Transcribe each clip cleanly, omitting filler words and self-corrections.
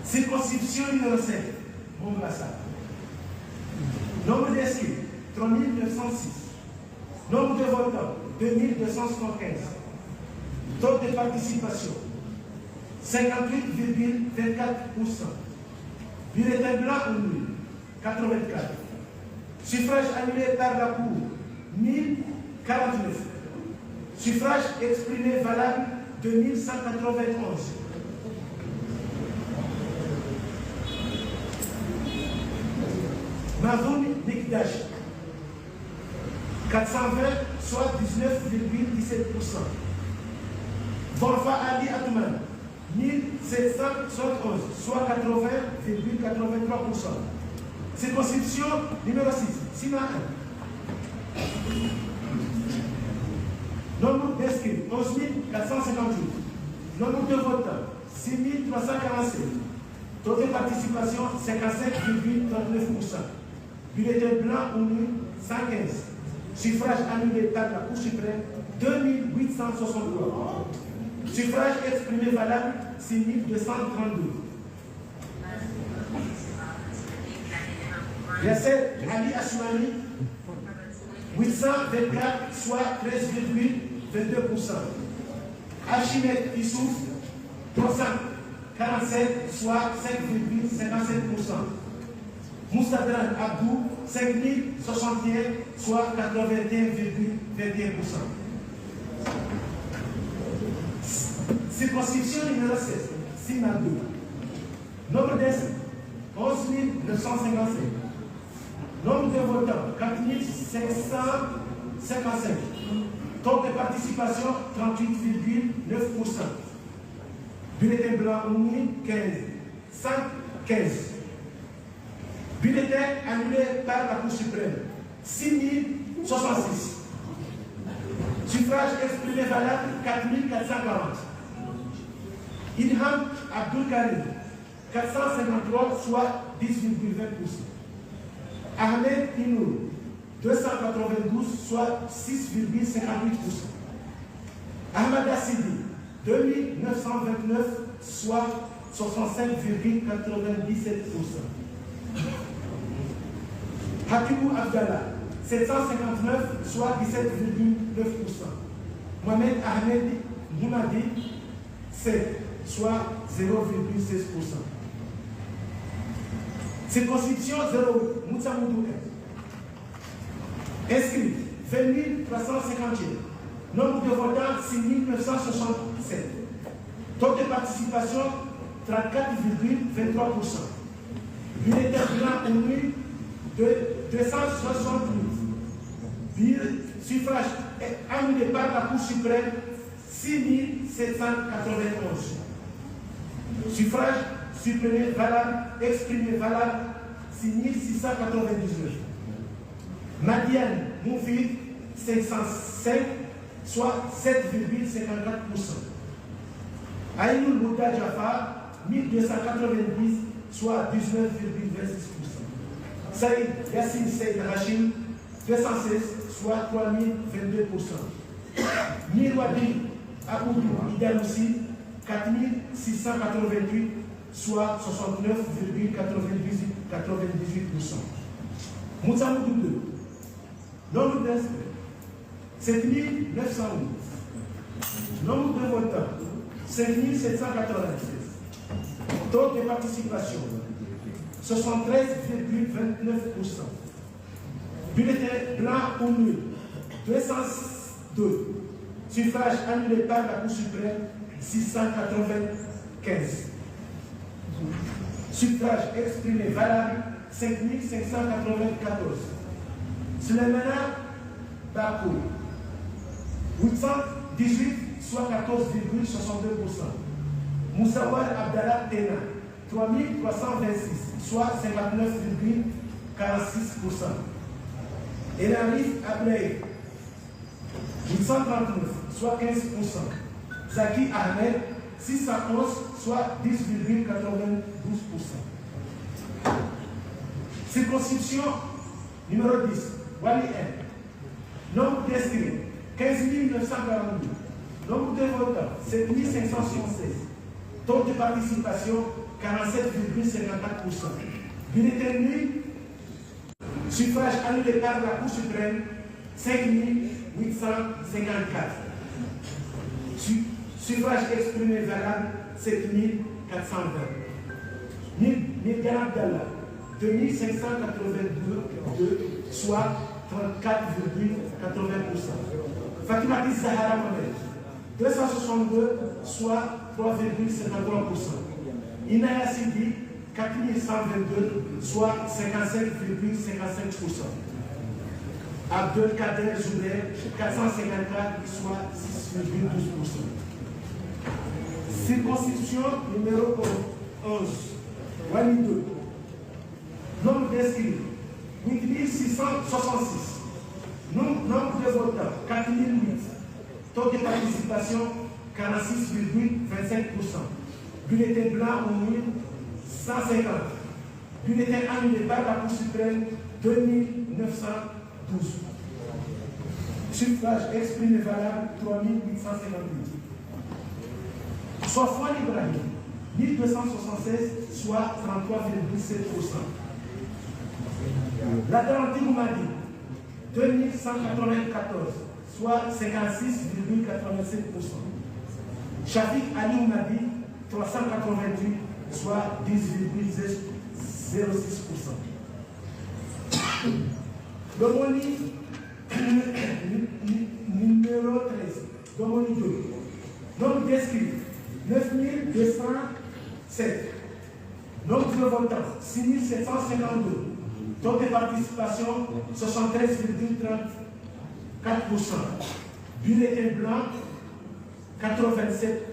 Circonscription numéro 5, Mombasa. Nombre d'inscrits, 3906. Nombre de votants, 2275. Taux de participation, 58,24%. Bulletin blanc ou nul, 84. Suffrage annulé par la Cour, 1049. Suffrage exprimé valable, 2191. Maroun Nikdash, 420, soit 19,17%. Borfa Ali Atouman, 1771, soit 80,83%. Circonscription numéro 6, Sima 1. Nombre d'inscrits, 11 458. Nombre de votants, 6 347. Taux de participation, 55,39%. Bulletin blanc ou nul, 115. Suffrage annulé par la Cour suprême, 2863. Suffrage exprimé valable, 6232. Yasser Ali Assoumani, 824, soit 13,22%. Archimède Issouf, 347, soit 5,57%. Moustadran Abdou, 5061, soit 81,21%. Circonscription numéro 16, Sima 2. Nombre d'inscrits, 11 955. Nombre de votants, 4 555. Taux de participation, 38,9%. Bulletin blanc ou nul, 115. Bulletin annulé par la Cour suprême, 6066. Suffrage exprimé valable, 4440. Ilham Abdul Karim, 453, soit 10,20%. Ahmed Inour, 292, soit 6,58%. Ahmad Assidi, 2929, soit 65,97%. Hakimou Abdallah, 759, soit 17,9%. Mohamed Ahmed Moumadi, 7, soit 0,16%. Circonscription 08, Moutsamoudou 1. Inscrit, 20 350. Nombre de votants, 6 967. Taux de participation, 34,23%. Bulletin blanc ou nul, 268. Suffrage annulé par la Cour suprême, 6 791. Suffrage supprimé valable, exprimé valable, 6 699. Madiane Moufid, 505, soit 7,54%. Aïnoul Bouda Jafar, 1290, soit 19,26%. Saïd Yassine Seyd Rachim, 216, soit 3022%. Mirwadi Aboudou Idaloussi, 4688, soit 69,98%. Moutsamoudou 2. Nombre d'inscrits, 7911. Nombre de votants, 5796. Taux de participation, 73,29%. Bulletin blanc ou nul, 202. Suffrage annulé par la Cour suprême, 695. Suffrage exprimé valable, 5594. Suleymana Bakou, 818, soit 14,62%. Moussawar Abdallah Tena, 3326, soit 59,46%. Elarif Ablay, 839, soit 15%. Zaki Ahmed, 611, soit 10,92%. Circonscription numéro 10, Wali M. Nombre d'inscrits, 15 942. Nombre de votants, 7 576. Taux de participation, 47,54%. Bulletin nul, suffrage annulé par la Cour suprême, 5854. Suffrage exprimé valable, 7420. Mirgana Abdallah, 2582, soit 34,80%. Fatimati Zahara Mohamed, 262, soit 3,53%. Inaya Sidi, 4122, soit 55,55%. Abdel Kader Zouler, 454, soit 6,12%. Circonscription numéro 11, Wani 2. Nombre d'inscrits, 8666. Nombre de votants, 4008. Taux de participation, 46,25%. Bulletin blanc au 1150. Bulletin annulé par la Cour suprême, 2912. Suffrage exprimé valable, 3858. Sofwan Ibrahim, 1276, soit 33,7%. La garantie Moumadi, 2194, soit 56,87%. Shafik Ali Moumadi, 388, soit 10,06%. Le Moni numéro 13, Domoni 2. Nombre d'inscrits, 9207. Nombre de votants, 6752. Taux de participation, 73,34%. Bulletin blanc, 87.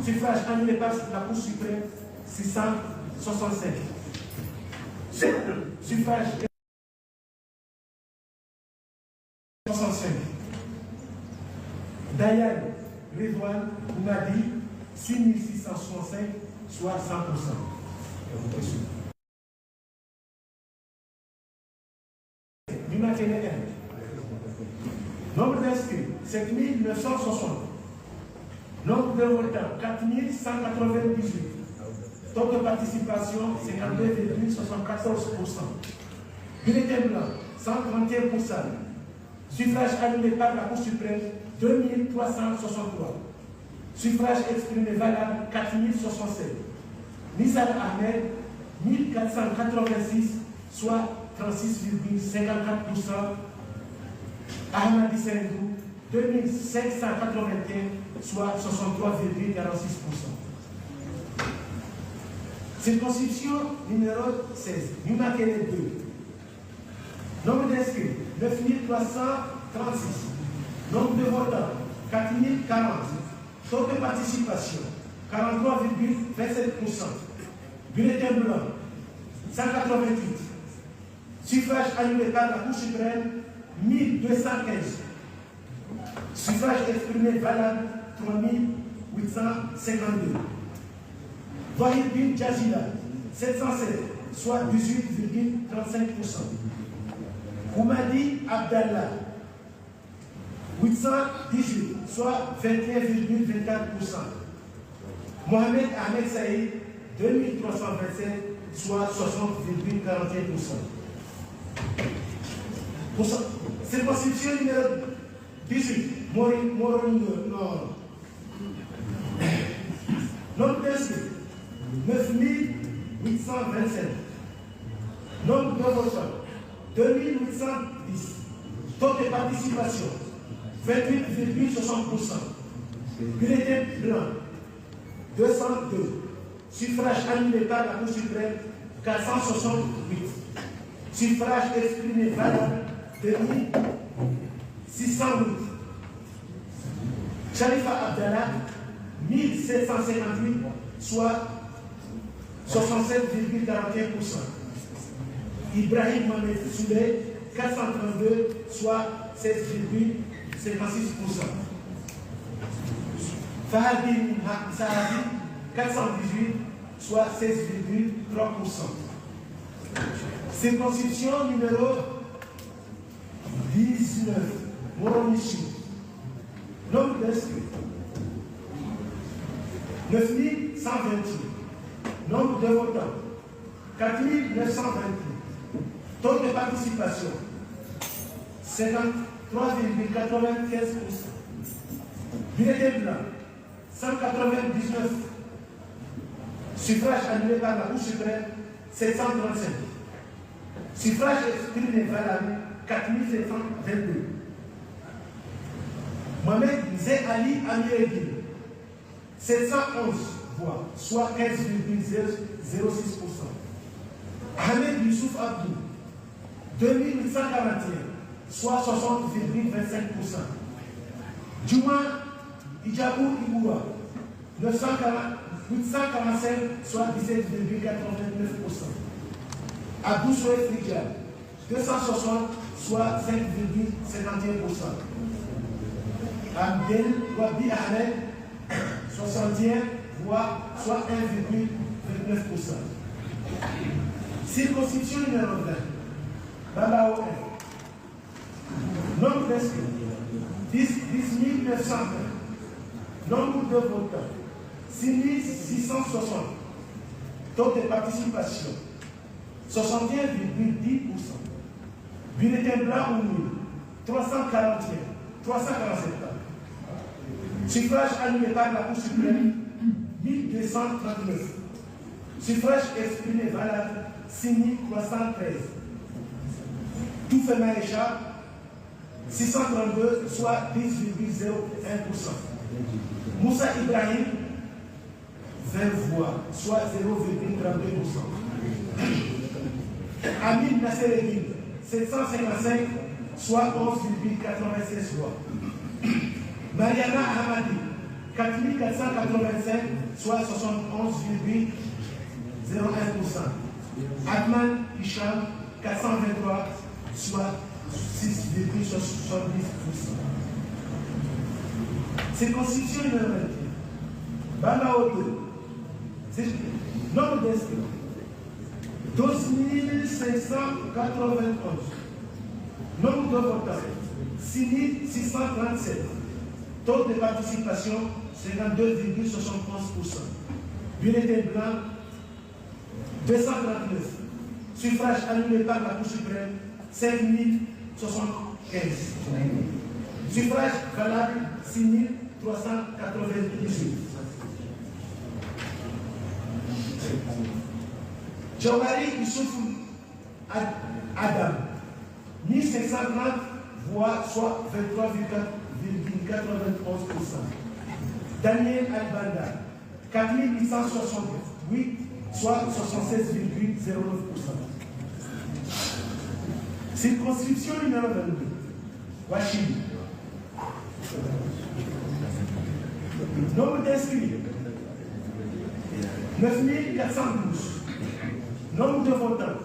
Suffrage annulé par la Cour suprême, 665. Suffrage 65. Dayan Redouane Oumadi, 6665, soit 100%. Nombre d'inscrits, 7960. Nombre de votants, 4198. Taux de participation, 52,74%. Bulletin blanc, 131%. Suffrage annulé par la Cour suprême, 2363. Suffrage exprimé valable, 4067. Nizar Ahmed, 1486, soit 36,54%. Ahmadi Sendou, 2581, soit 63,46%. Circonscription numéro 16, Numakele 2. Nombre d'inscrits, 9336. Nombre de votants, 4040. Taux de participation, 43,27%. Bulletin blanc, 188. Suffrage annulé par la Cour suprême, 1215. Suffrage exprimé valable, 3852. Wahid bin Jazila, 707, soit 18,35%. Oumadi Abdallah, 818, soit 21,24%. Mohamed Ahmed Saïd, 2327, soit 60,41%. Circonscription numéro 18, Moron Nord. Nombre d'inscrits, 9827. Nombre de votants, 2810. Taux de participation, 28,60%. Bulletin blanc, 202. Suffrage annulé par la Cour suprême, 468. Suffrage exprimé valable, 2608. Khalifa Abdallah, 1758, soit 67,41%. Ibrahim Mohamed Souley, 432, soit 16,56%. Fahadin Sahabi, 418, soit 16,3%. Circonscription numéro 19, Moronichi. Nombre d'inscrits, 9128. Nombre de votants, 4928. Taux de participation, 53,95%. Bulletin blanc, 199. Suffrage annulé par la Cour suprême, 735. Suffrage exprimé valable, 4722. Mohamed Zé Ali Amiredine, 711 voix, soit 15,06%. Ahmed Youssouf Abdou, 2841, soit 60,25%. Djouma Idjabou Iboua, 845, soit 17,89%. Abdou Souet Fridja, 260, soit 5,51%. Abdel Wabi Ahmed, 61 voix, soit 1,29%. Circonscription numéro 20, Babao 1. Nombre d'inscrits, 10 920. Nombre de votants, 6 660. Taux de participation, 61,10%. Bulletin blanc ou nul, 347. Suffrage annulé par la Cour suprême, 1239. Suffrage exprimé valable, 6313. Tout fait maréchal, 632, soit 10,01%. Moussa Ibrahim, 20 voix, soit 0,32%. Amin Nassereddin, 755, soit 11,96 voix. Mariana Hamadi, 4485, soit 71,01%. Adman Hicham, 423, soit 6,70%. Circonscription numéro 20. Bamao 2. Nombre d'inscrits, 12 591. Nombre de votants, 6 637. Taux de participation, 52,71%. Bulletin blanc, 239. Suffrage annulé par la Cour suprême, 5075. Suffrage valable, 6398. Jawari Youssouf Adam, 1530 voix, soit 23,91%. Daniel Albanda, 4868, soit 76,09%. Circonscription numéro 22, Wachili. Nombre d'inscrits, 9412. Nombre de votants,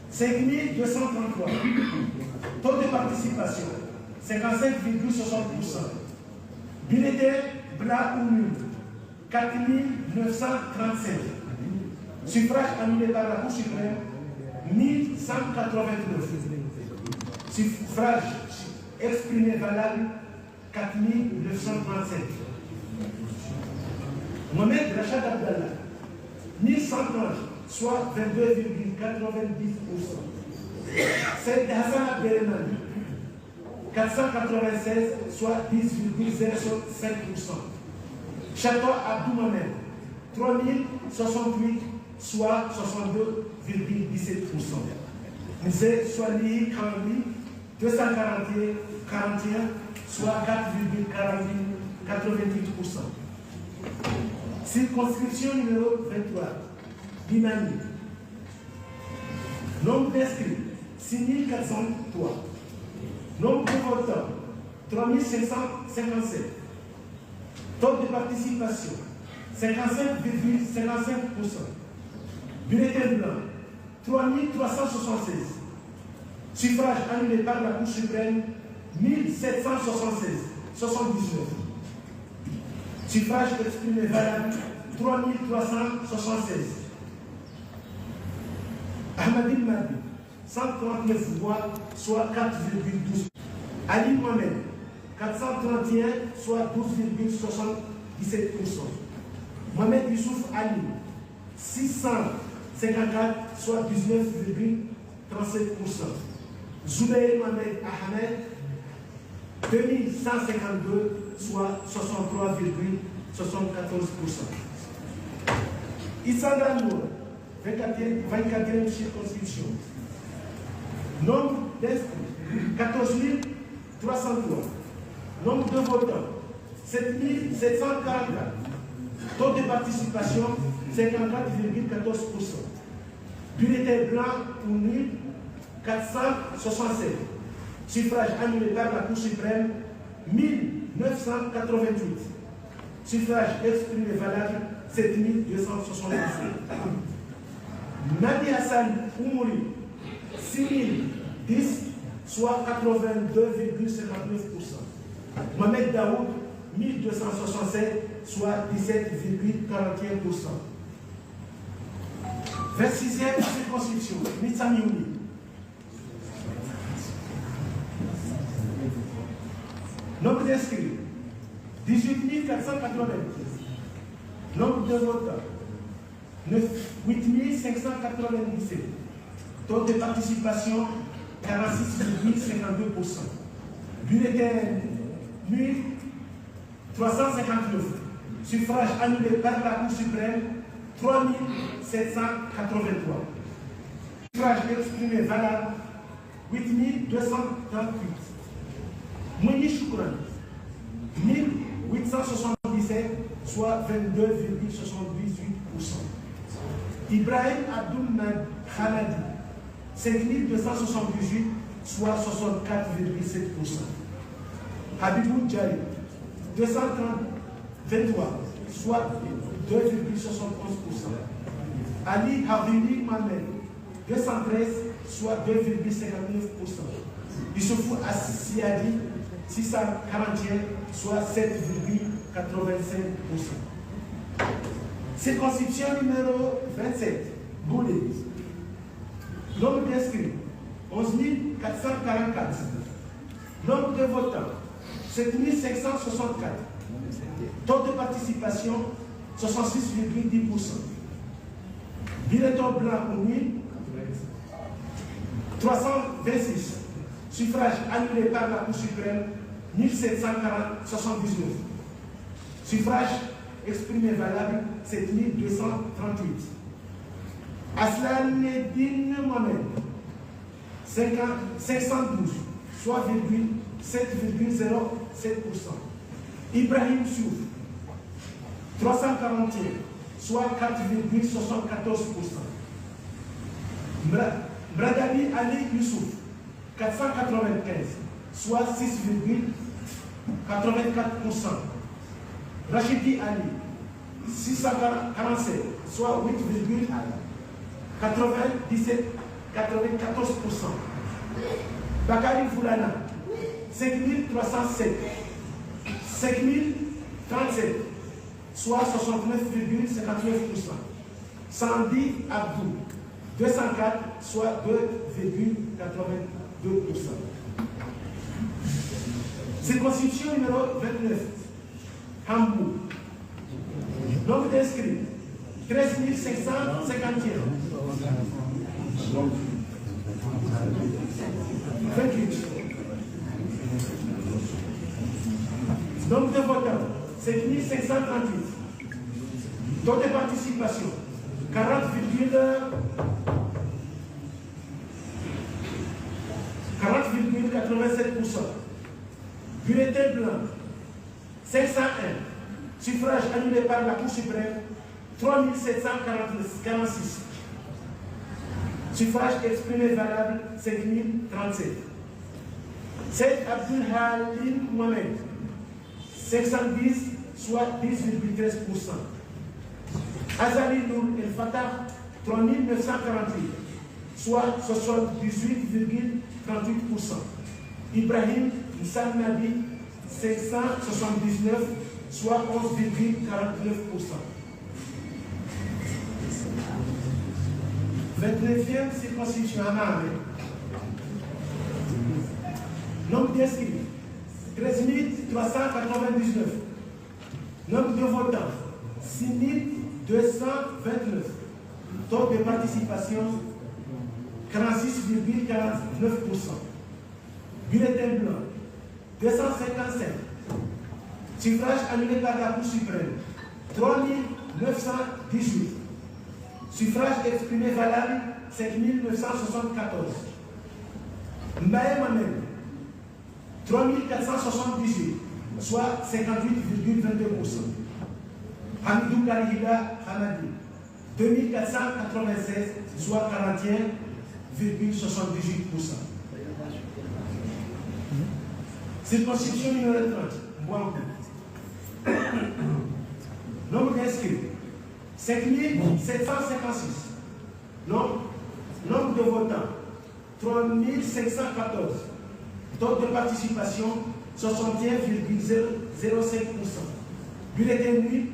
5233. Taux de participation, 55,60%. Bulletin blanc ou nul, 4935. Suffrage annulé par la Cour suprême, 1189. Suffrage exprimé valable, 4935. Mohamed Rachad Abdallah, 1130, soit 22,90%. Saïd Hassan Abdelman, 496, soit 10,05%. Chateau Abdou Mohamed, 3068, soit 62,17%. Mzé Swali Kambi, 241, soit 4,88%. Circonscription numéro 23, Binani. Nombre d'inscrits, 6403. Nombre de votants, 3557. Taux de participation, 55,55%. Bulletin blanc, 3376. Suffrage annulé par la Cour suprême, 1776, 79. Suffrage exprimé valable, 3376. Ahmadine Madi, 139 voix, soit 4,12%. Ali Mohamed, 431, soit 12,77%. Mohamed Youssouf Ali, 654, soit 19,37%. Zoubeir Mohamed Ahmed, 2152, soit 63,74%. Issa Nour, 24e circonscription. Nombre d'inscrits, 14 303. Nombre de votants, 7 744. Taux de participation, 54,14%. Bulletin blanc ou nul, 467. Suffrage annulé par la Cour suprême, 1988. Suffrage exprimé valable, 7277. Nadi Hassan Oumouri, 6010, soit 82,59%. Mohamed Daoud, 1267, soit 17,41%. 26e circonscription, Mitsamiouni. Nombre d'inscrits, 18 490. Nombre de votants, 8 597. Taux de participation, 46,52%. Bulletin nul, 359. Suffrage annulé par la Cour suprême, 3783. Suffrage exprimé valable, 8238. Mouni Choukran, 1877, soit 22,78%. Ibrahim Abdoul Khaladi, 5278, soit 64,7%. Habibou Djali, 223, soit 2,71%. Ali Havili Mohamed, 213, soit 2,59%. Issoufou Assiadi, 641, soit 7,85%. Circonscription numéro 27, Boulé. Nombre d'inscrits, 11 444. Nombre de votants, 7 564. Taux de participation, 66,10%. Bulletin blanc ou nul, 326. Suffrage annulé par la Cour suprême, 1779. Suffrage exprimé valable, 7238. Aslan Nedine Mohamed, 512, soit 7,07%. Ibrahim Souf, 341, soit 4,74%. Bradali Ali Youssouf, 495, soit 6,84%. Rachidi Ali, 647, soit 8,94%. Bakari Foulana, 5307, 5037, soit 69,59%. Sandy Abdou, 204, soit 2,82%. Circonscription numéro 29, Hambourg. Nombre d'inscrits, 13 551. 28. Nombre de votants, 7 538. Taux de participation, 40,87%. Bulletin blanc, 501. Suffrage annulé par la Cour suprême, 3746. Suffrage exprimé valable, 5037. Seyd Abdul Halim Mohamed, 510, soit 10,13%. Azali Nour El Fatah, 3948, soit 78,38%. Ibrahim Issa Nabi, 579, soit 11,49%. 29e circonscription à Mahamé. Nombre d'inscrits, 13 399. Nombre de votants, 6 229. Taux de participation 46,49%. Bulletin blanc 255. Suffrage annulé par la Cour suprême 3918. Suffrage exprimé valable 5974. Mbaye Mohamed 3478, soit 58,22%. Hamidou Karihida Hamadi 2496, soit 41,78%. Circonscription numéro 30, Mouankou. Nombre d'inscrits 5756. Nombre de votants 3514. Taux de participation 61,05%. Bulletin nul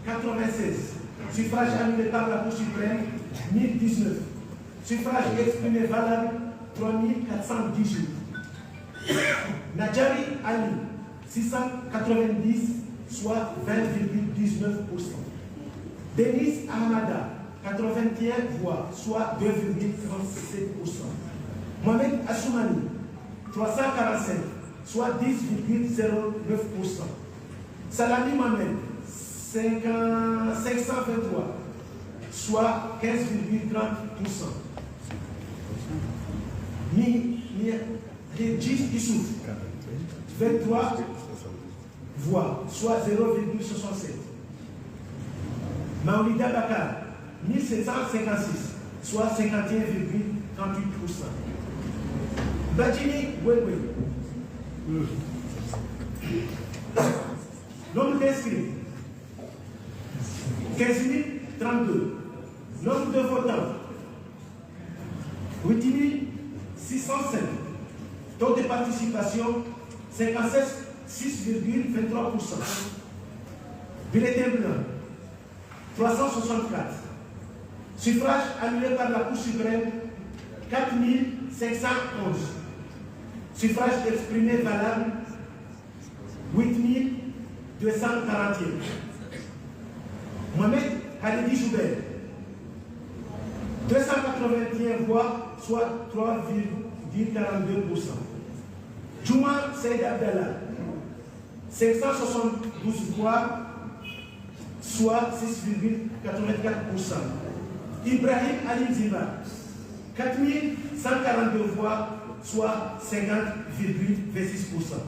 96. Suffrage annulé par la Cour suprême 1019. Suffrage exprimé valable 3418. Nadjari Ali 690, soit 20,19%. Denis Ahmada 81 voix, soit 2,37%. Mohamed Assoumani 345, soit 10,09%. Salami Mohamed 523, soit 15,30%. Redjis Issouf 23 voix, soit 0,67. Maoulida Bakar 1756, soit 51,38%. Badjini Wewe. Nombre d'inscrits 15 032. Nombre de votants 8 605. Taux de participation 56,23%. Bulletin blanc 364. Suffrage annulé par la Cour suprême 4511. Suffrage exprimé valable 8241. Mohamed Halidi Joubert 281 voix, soit 3,42%. Juma Seyd Abdallah 572 voix, soit 6,84%. Ibrahim Ali Ziba 4142 voix, soit 50,26%.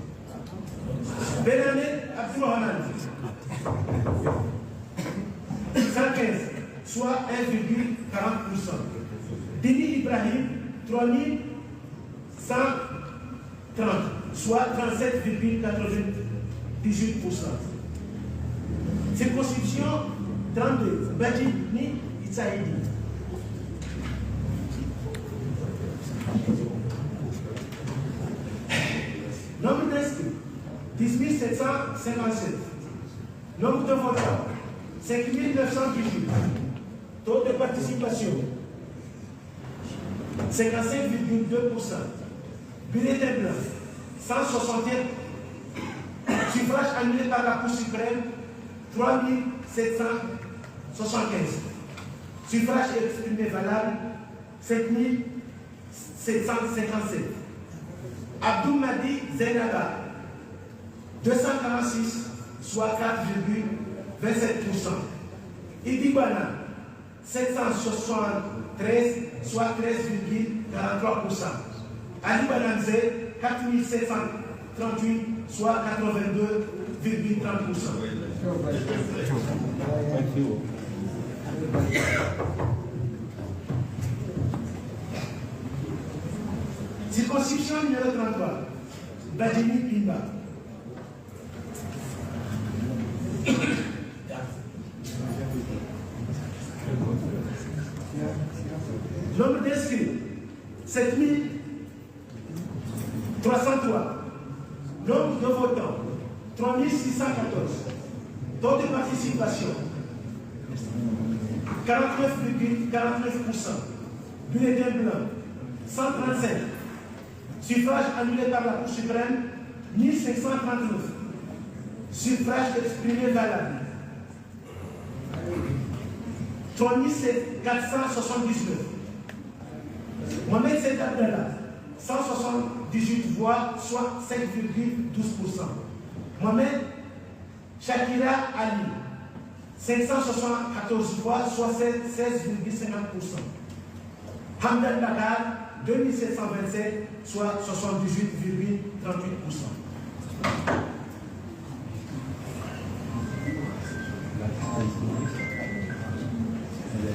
Benhamed Abdourahman 115, soit 1,40%. Dini Ibrahim 3130, soit 37,98%. Circonscription 32, Badjini Itsaïdi. Nombre d'inscrits 10 757. Nombre de votants 5 918. Taux de participation 55,2%. Bulletin blanc 161. Suffrage annulé par la Cour suprême 3775. Suffrage exprimé valable 5757. Abdou Madi Zainaba 246, soit 4,27%. Idi Bana 773, soit 13,43%. Ali Bananze 4738, soit 82,30%. Circonscription numéro 33, Badjini Pimba. Nombre d'inscrits 7303. Nombre de votants 3614. Taux de participation 49,49%. Bulletin blanc 135. Suffrage annulé par la Cour suprême 1539. Suffrage exprimé valable 479. Mohamed Seyed Abdallah, 178 voix, soit 5,12%. Mohamed Shakira Ali, 574 voix, soit 16,50%. Hamdan Bakar, 2727, soit 78,38%.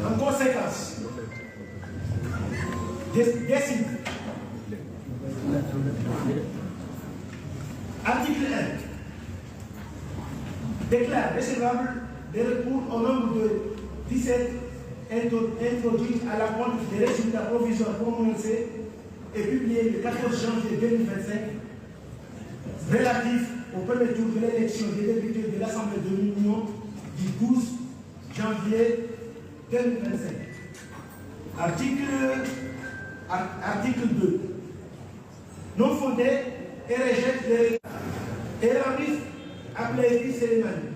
En conséquence, décide. Article 1 déclare recevable des recours au nombre de 17 introduits à la compte des résultats provisoires prononcés et publiés le 14 janvier 2025 relatifs au premier tour de l'élection des députés de l'Assemblée de l'Union du 12 janvier 2025. Article 2. Non fondé et rejette les terroristes appelés Sélémani.